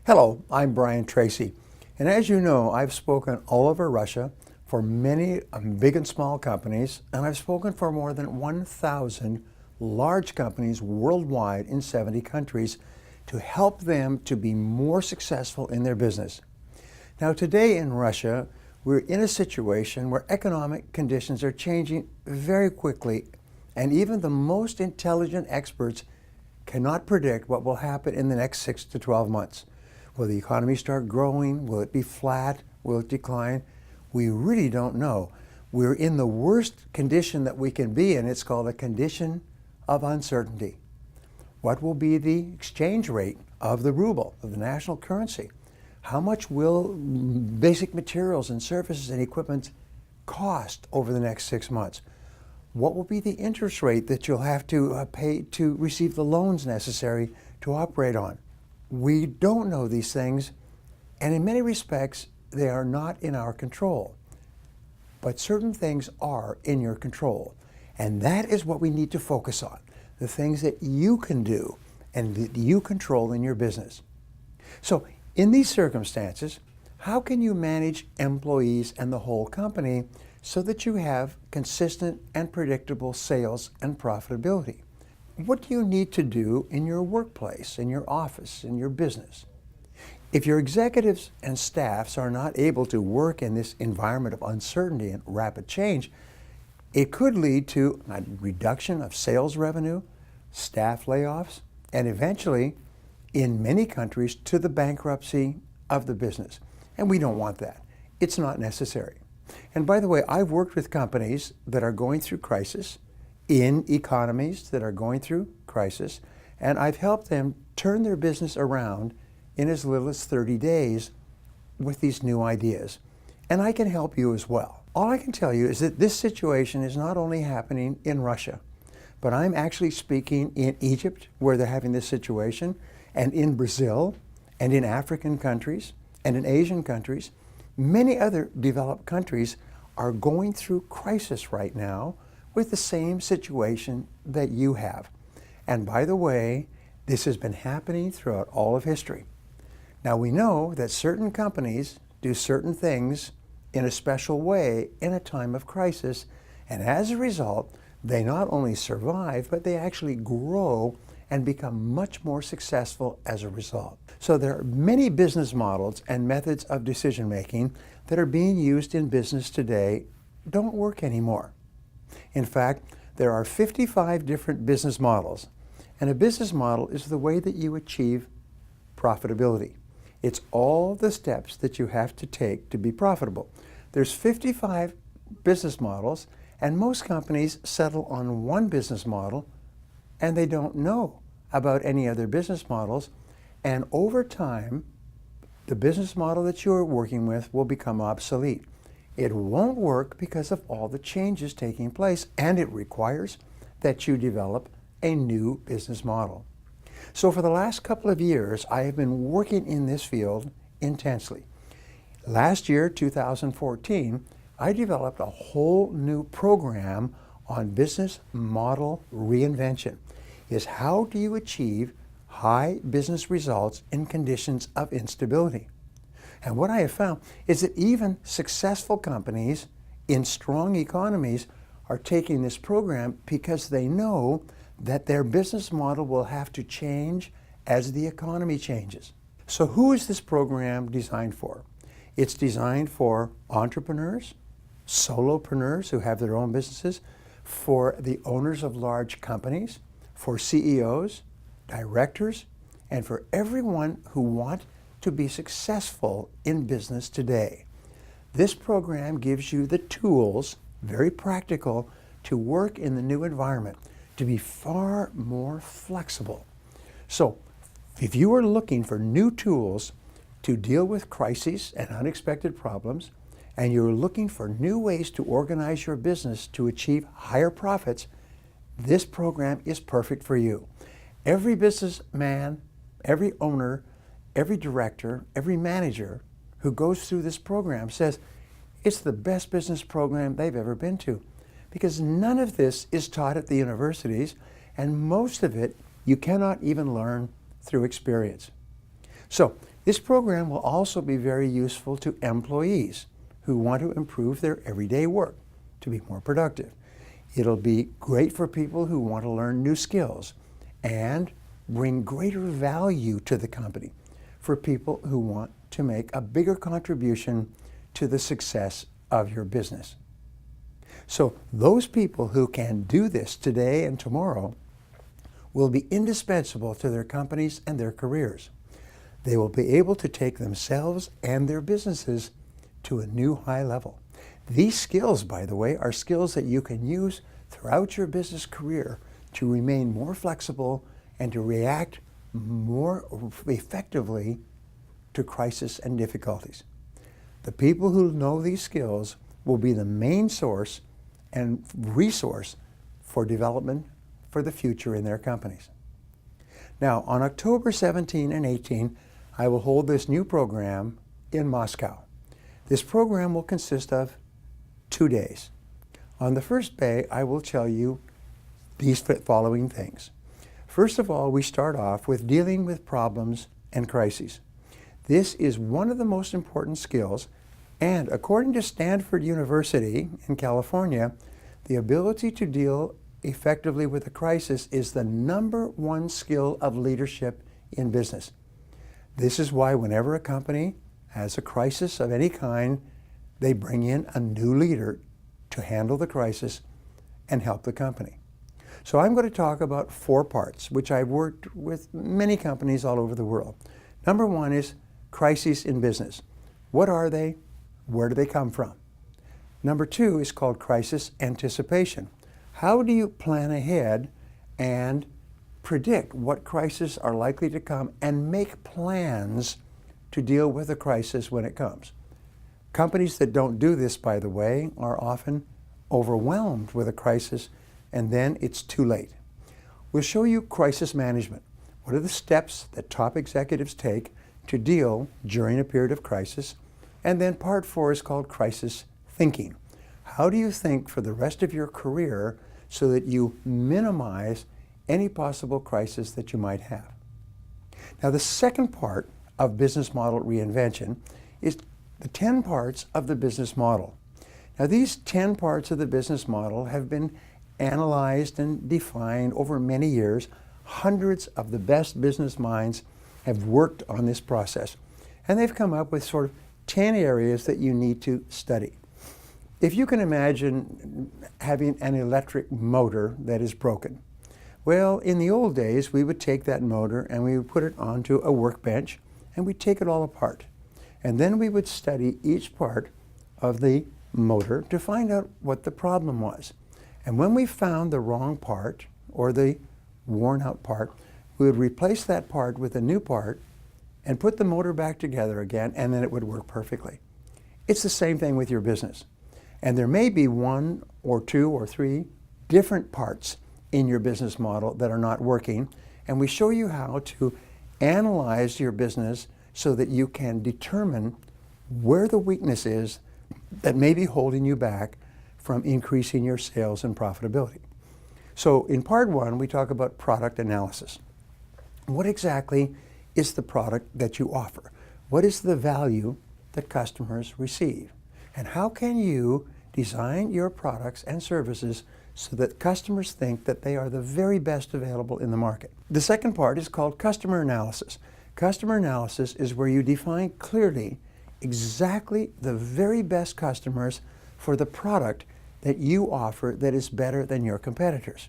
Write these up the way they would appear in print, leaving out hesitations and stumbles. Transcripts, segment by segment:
Hello, I'm Braian Treysi, and as you know, I've spoken all over Russia for many big and small companies, and I've spoken for more than 1,000 large companies worldwide in 70 countries to help them to be more successful in their business. Now today in Russia, we're in a situation where economic conditions are changing very quickly, and even the most intelligent experts cannot predict what will happen in the next 6 to 12 months. Will the economy start growing? Will it be flat? Will it decline? We really don't know. We're in the worst condition that we can be in. It's called a condition of uncertainty. What will be the exchange rate of the ruble, of the national currency? How much will basic materials and services and equipment cost over the next 6 months? What will be the interest rate that you'll have to pay to receive the loans necessary to operate on? We don't know these things, and in many respects, they are not in our control. But certain things are in your control, and that is what we need to focus on, the things that you can do and that you control in your business. So in these circumstances, how can you manage employees and the whole company so that you have consistent and predictable sales and profitability? What do you need to do in your workplace, in your office, in your business? If your executives and staffs are not able to work in this environment of uncertainty and rapid change, it could lead to a reduction of sales revenue, staff layoffs, and eventually, in many countries, to the bankruptcy of the business. And we don't want that. It's not necessary. And by the way, I've worked with companies that are going through crisis, in economies that are going through crisis, and I've helped them turn their business around in as little as 30 days with these new ideas. And I can help you as well. All I can tell you is that this situation is not only happening in Russia, but I'm actually speaking in Egypt, where they're having this situation, and in Brazil, and in African countries, and in Asian countries. Many other developed countries are going through crisis right now with the same situation that you have. And by the way, this has been happening throughout all of history. Now we know that certain companies do certain things in a special way in a time of crisis, and as a result, they not only survive, but they actually grow and become much more successful as a result. So there are many business models and methods of decision making that are being used in business today don't work anymore. In fact, there are 55 different business models, and a business model is the way that you achieve profitability. It's all the steps that you have to take to be profitable. There's 55 business models, and most companies settle on one business model, and they don't know about any other business models, and over time, the business model that you're working with will become obsolete. It won't work because of all the changes taking place, and it requires that you develop a new business model. So for the last couple of years, I have been working in this field intensely. Last year, 2014, I developed a whole new program on business model reinvention. Is how do you achieve high business results in conditions of instability? And what I have found is that even successful companies in strong economies are taking this program because they know that their business model will have to change as the economy changes. So who is this program designed for? It's designed for entrepreneurs, solopreneurs who have their own businesses, for the owners of large companies, for CEOs, directors, and for everyone who wants to be successful in business today. This program gives you the tools, very practical, to work in the new environment, to be far more flexible. So if you are looking for new tools to deal with crises and unexpected problems, and you're looking for new ways to organize your business to achieve higher profits, this program is perfect for you. Every businessman, every owner, every director, every manager who goes through this program says it's the best business program they've ever been to, because none of this is taught at the universities, and most of it you cannot even learn through experience. So This program will also be very useful to employees who want to improve their everyday work to be more productive. It'll be great for people who want to learn new skills and bring greater value to the company, for people who want to make a bigger contribution to the success of your business. So those people who can do this today and tomorrow will be indispensable to their companies and their careers. They will be able to take themselves and their businesses to a new high level. These skills, by the way, are skills that you can use throughout your business career to remain more flexible and to react more effectively to crisis and difficulties. The people who know these skills will be the main source and resource for development for the future in their companies. Now, on October 17 and 18, I will hold this new program in Moscow. This program will consist of 2 days. On the first day, I will tell you these following things. First of all, we start off with dealing with problems and crises. This is one of the most important skills, and according to Stanford University in California, the ability to deal effectively with a crisis is the #1 skill of leadership in business. This is why whenever a company has a crisis of any kind, they bring in a new leader to handle the crisis and help the company. So I'm going to talk about 4 parts, which I've worked with many companies all over the world. #1 is crises in business. What are they? Where do they come from? #2 is called crisis anticipation. How do you plan ahead and predict what crises are likely to come and make plans to deal with a crisis when it comes? Companies that don't do this, by the way, are often overwhelmed with a crisis, and then it's too late. We'll show you crisis management. What are the steps that top executives take to deal during a period of crisis? And then part 4 is called crisis thinking. How do you think for the rest of your career so that you minimize any possible crisis that you might have? Now, the second part of business model reinvention is the 10 parts of the business model. Now, these 10 parts of the business model have been analyzed and defined over many years. Hundreds of the best business minds have worked on this process, and they've come up with sort of 10 areas that you need to study. If you can imagine having an electric motor that is broken. Well, in the old days, we would take that motor and we would put it onto a workbench and we'd take it all apart. And then we would study each part of the motor to find out what the problem was. And when we found the wrong part or the worn out part, we would replace that part with a new part and put the motor back together again, and then it would work perfectly. It's the same thing with your business. And there may be 1 or 2 or 3 different parts in your business model that are not working, and we show you how to analyze your business so that you can determine where the weakness is that may be holding you back from increasing your sales and profitability. So in part 1, we talk about product analysis. What exactly is the product that you offer? What is the value that customers receive? And how can you design your products and services so that customers think that they are the very best available in the market? The second part is called customer analysis. Customer analysis is where you define clearly exactly the very best customers for the product that you offer that is better than your competitors.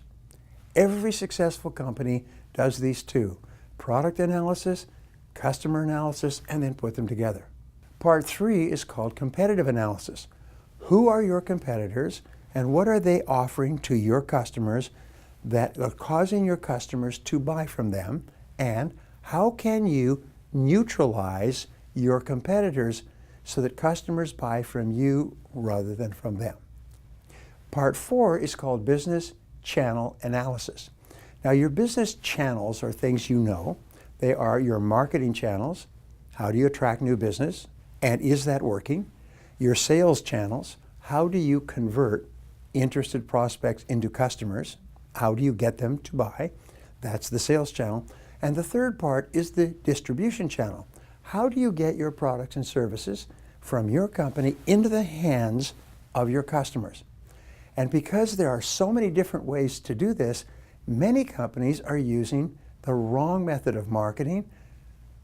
Every successful company does these 2: product analysis, customer analysis, and then put them together. Part 3 is called competitive analysis. Who are your competitors and what are they offering to your customers that are causing your customers to buy from them? And how can you neutralize your competitors so that customers buy from you rather than from them? Part 4 is called business channel analysis. Now, your business channels are things you know. They are your marketing channels. How do you attract new business? And is that working? Your sales channels. How do you convert interested prospects into customers? How do you get them to buy? That's the sales channel. And the third part is the distribution channel. how do you get your products and services from your company into the hands of your customers? And because there are so many different ways to do this, many companies are using the wrong method of marketing,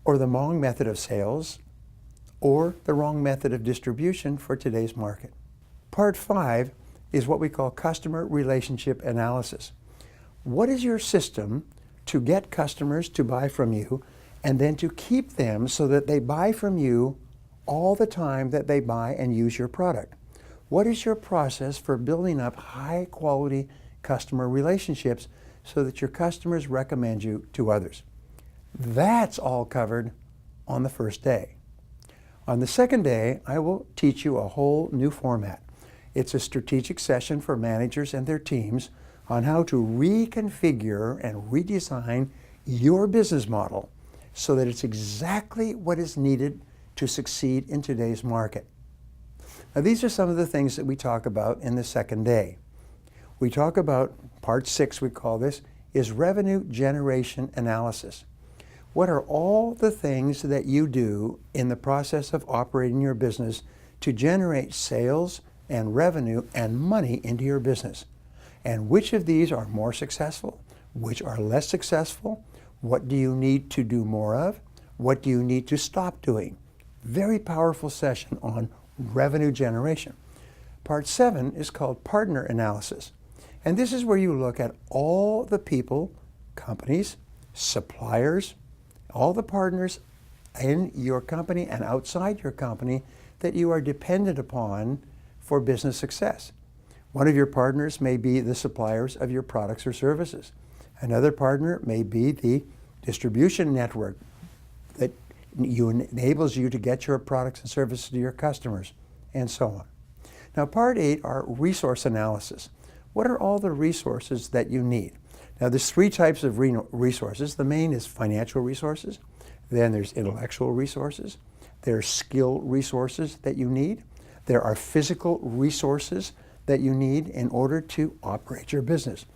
or the wrong method of sales, or the wrong method of distribution for today's market. Part 5 is what we call customer relationship analysis. What is your system to get customers to buy from you and then to keep them so that they buy from you all the time that they buy and use your product? What is your process for building up high quality customer relationships so that your customers recommend you to others? That's all covered on the first day. On the second day, I will teach you a whole new format. It's a strategic session for managers and their teams on how to reconfigure and redesign your business model so that it's exactly what is needed to succeed in today's market. Now, these are some of the things that we talk about in the second day. We talk about, part 6 we call this, is revenue generation analysis. What are all the things that you do in the process of operating your business to generate sales and revenue and money into your business? And which of these are more successful? Which are less successful? What do you need to do more of? What do you need to stop doing? Very powerful session on revenue generation. Part 7 is called partner analysis. And this is where you look at all the people, companies, suppliers, all the partners in your company and outside your company that you are dependent upon for business success. One of your partners may be the suppliers of your products or services. Another partner may be the distribution network that enables you to get your products and services to your customers, and so on. Now, part 8 are resource analysis. What are all the resources that you need? Now, there's 3 types of resources. The main is financial resources. Then there's intellectual resources. There are skill resources that you need. There are physical resources that you need in order to operate your business.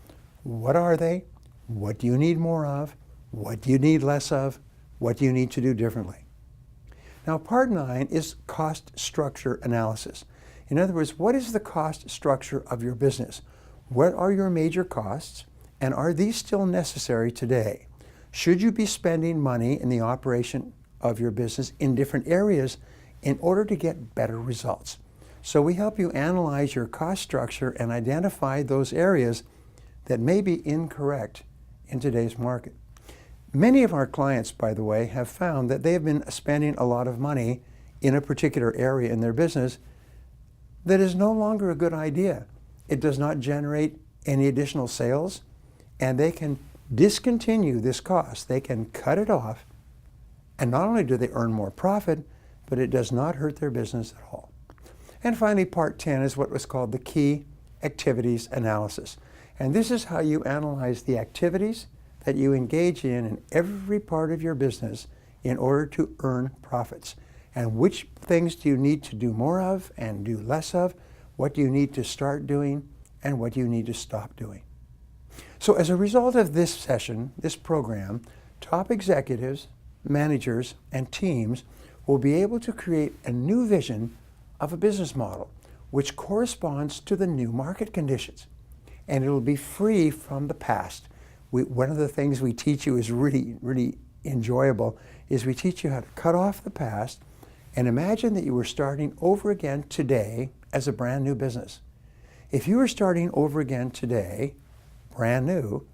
What are they? What do you need more of? What do you need less of? What do you need to do differently? Now, part 9 is cost structure analysis. In other words, what is the cost structure of your business? What are your major costs, and are these still necessary today? Should you be spending money in the operation of your business in different areas in order to get better results? So we help you analyze your cost structure and identify those areas that may be incorrect in today's market. Many of our clients, by the way, have found that they have been spending a lot of money in a particular area in their business that is no longer a good idea. It does not generate any additional sales, and they can discontinue this cost. They can cut it off, and not only do they earn more profit, but it does not hurt their business at all. And finally, part 10 is what was called the key activities analysis. And this is how you analyze the activities that you engage in every part of your business in order to earn profits. And which things do you need to do more of and do less of? What do you need to start doing, and what do you need to stop doing? So as a result of this session, this program, top executives, managers, and teams will be able to create a new vision of a business model which corresponds to the new market conditions. And it will be free from the past. One of the things we teach you is really enjoyable, is we teach you how to cut off the past and imagine that you were starting over again today as a brand new business. If you were starting over again today, brand new,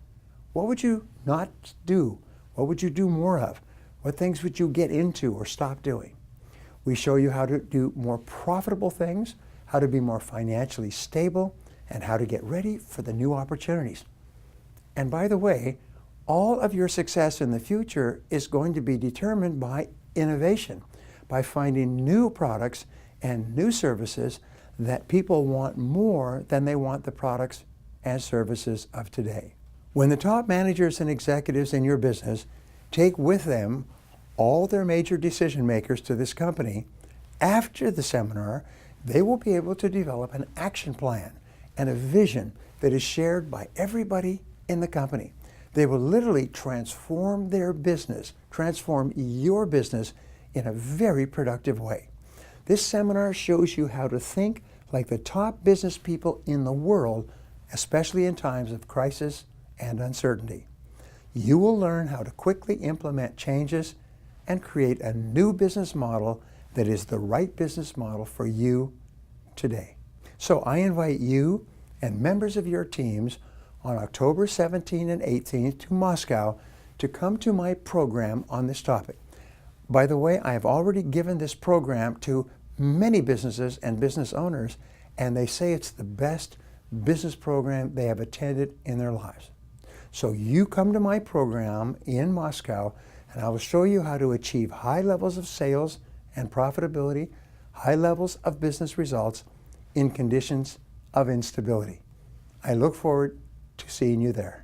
what would you not do? What would you do more of? What things would you get into or stop doing? We show you how to do more profitable things, how to be more financially stable, and how to get ready for the new opportunities. And by the way, all of your success in the future is going to be determined by innovation, by finding new products and new services that people want more than they want the products and services of today. When the top managers and executives in your business take with them all their major decision makers to this company, after the seminar, they will be able to develop an action plan and a vision that is shared by everybody in the company. They will literally transform their business, transform your business in a very productive way. This seminar shows you how to think like the top business people in the world, especially in times of crisis and uncertainty. You will learn how to quickly implement changes and create a new business model that is the right business model for you today. So I invite you and members of your teams on October 17 and 18th to Moscow to come to my program on this topic. By the way, I have already given this program to many businesses and business owners, and they say it's the best business program they have attended in their lives. So you come to my program in Moscow, and I will show you how to achieve high levels of sales and profitability, high levels of business results in conditions of instability. I look forward to seeing you there.